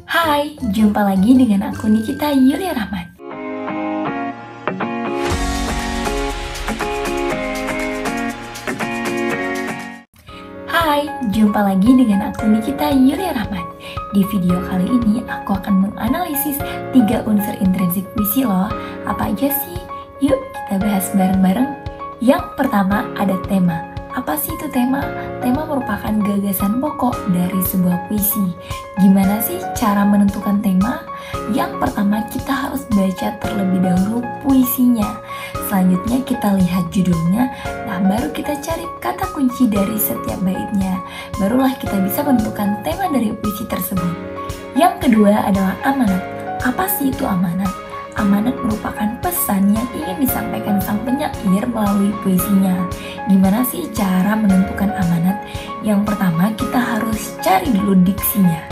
Hai, jumpa lagi dengan aku Nikita Yulia Rahman. Hai, jumpa lagi dengan aku Nikita Yulia Rahman. Di video kali ini aku akan menganalisis 3 unsur intrinsik puisi loh. Apa aja sih? Yuk kita bahas bareng-bareng. Yang pertama ada tema. Apa sih itu tema? Tema merupakan gagasan pokok dari sebuah puisi. Gimana sih cara menentukan tema? Yang pertama kita harus baca terlebih dahulu puisinya. Selanjutnya kita lihat judulnya. Nah baru kita cari kata kunci dari setiap baitnya. Barulah kita bisa menentukan tema dari puisi tersebut. Yang kedua adalah amanat. Apa sih itu amanat? Amanat merupakan pesan yang ingin disampaikan sang penyair melalui puisinya. Gimana sih cara menentukan amanat? Yang pertama kita harus cari dulu diksinya.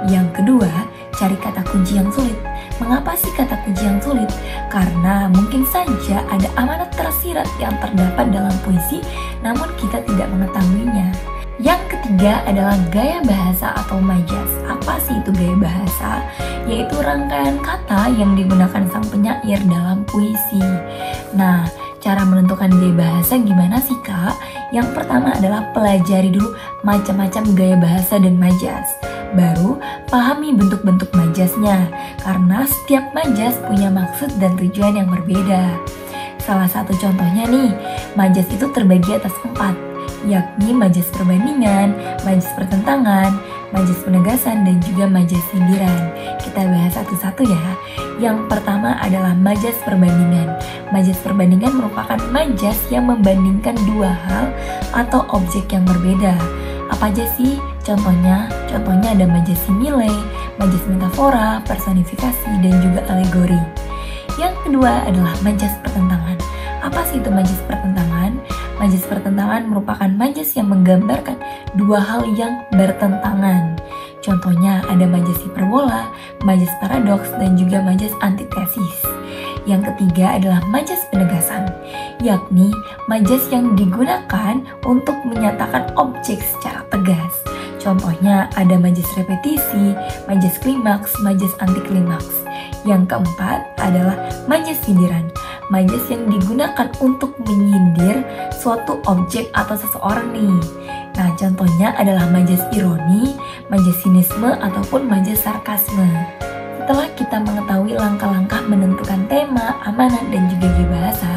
Yang kedua, cari kata kunci yang sulit. Mengapa sih kata kunci yang sulit? Karena mungkin saja ada amanat tersirat yang terdapat dalam puisi, namun kita tidak mengetahuinya. Yang ketiga adalah gaya bahasa atau majas. Apa sih itu gaya bahasa? Yaitu rangkaian kata yang digunakan sang penyair dalam puisi. Nah, cara menentukan gaya bahasa gimana sih kak? Yang pertama adalah pelajari dulu macam-macam gaya bahasa dan majas. Baru pahami bentuk-bentuk majasnya, karena setiap majas punya maksud dan tujuan yang berbeda. Salah satu contohnya nih, majas itu terbagi atas 4, yakni majas perbandingan, majas pertentangan, majas penegasan, dan juga majas sindiran. Kita bahas satu-satu ya. Yang pertama adalah majas perbandingan. Majas perbandingan merupakan majas yang membandingkan dua hal atau objek yang berbeda. Apa aja sih contohnya? Contohnya ada majas simile, majas metafora, personifikasi, dan juga alegori. Yang kedua adalah majas pertentangan. Apa sih itu majas pertentangan? Majas pertentangan merupakan majas yang menggambarkan dua hal yang bertentangan. Contohnya ada majas hiperbola, majas paradoks, dan juga majas antitesis. Yang ketiga adalah majas penegasan, yakni majas yang digunakan untuk menyatakan objek secara tegas. Contohnya ada majas repetisi, majas klimaks, majas anti klimaks. Yang keempat adalah majas sindiran. Majas yang digunakan untuk menyindir suatu objek atau seseorang nih. Nah contohnya adalah majas ironi, majas sinisme, ataupun majas sarkasme. Setelah kita mengetahui langkah-langkah menentukan tema, amanat, dan juga gaya bahasa,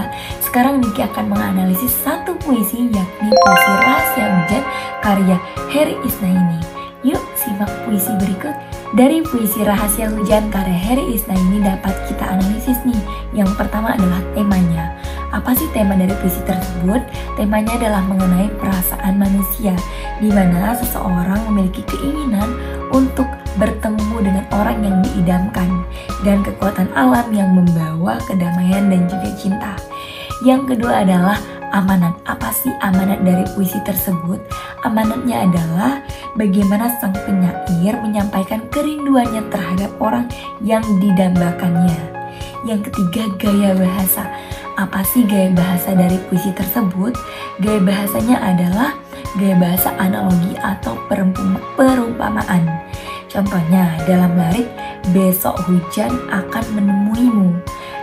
sekarang Niki akan menganalisis satu puisi, yakni puisi Rahasia Hujan karya Heri Isnaini. Yuk simak puisi berikut. Dari puisi Rahasia Hujan karya Heri Isnaini dapat kita analisis nih. Yang pertama adalah temanya. Apa sih tema dari puisi tersebut? Temanya adalah mengenai perasaan manusia, di mana seseorang memiliki keinginan untuk bertemu dengan orang yang diidamkan, dan kekuatan alam yang membawa kedamaian dan juga cinta. Yang kedua adalah amanat. Apa sih amanat dari puisi tersebut? Amanatnya adalah bagaimana sang penyair menyampaikan kerinduannya terhadap orang yang didambakannya. Yang ketiga, gaya bahasa. Apa sih gaya bahasa dari puisi tersebut? Gaya bahasanya adalah gaya bahasa analogi atau perumpamaan. Contohnya dalam larik, besok hujan akan menemuimu.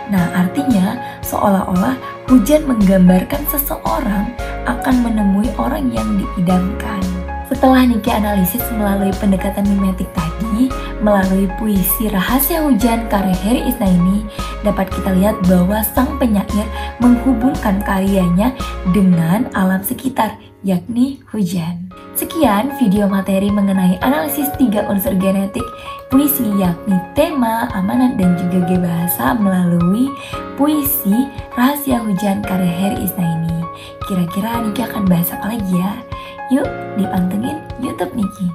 Nah artinya seolah-olah hujan menggambarkan seseorang akan menemui orang yang diidamkan. Setelah Niki analisis melalui pendekatan mimetik tadi, melalui puisi Rahasia Hujan karya Heri Isnaini, dapat kita lihat bahwa sang penyair menghubungkan karyanya dengan alam sekitar, yakni hujan. Sekian video materi mengenai analisis 3 unsur genetik puisi, yakni tema, amanat, dan juga gaya bahasa melalui puisi Rahasia Hujan karya Heri Isnaini. Kira-kira Niki akan bahas apa lagi ya? Yuk dipantengin YouTube Niki.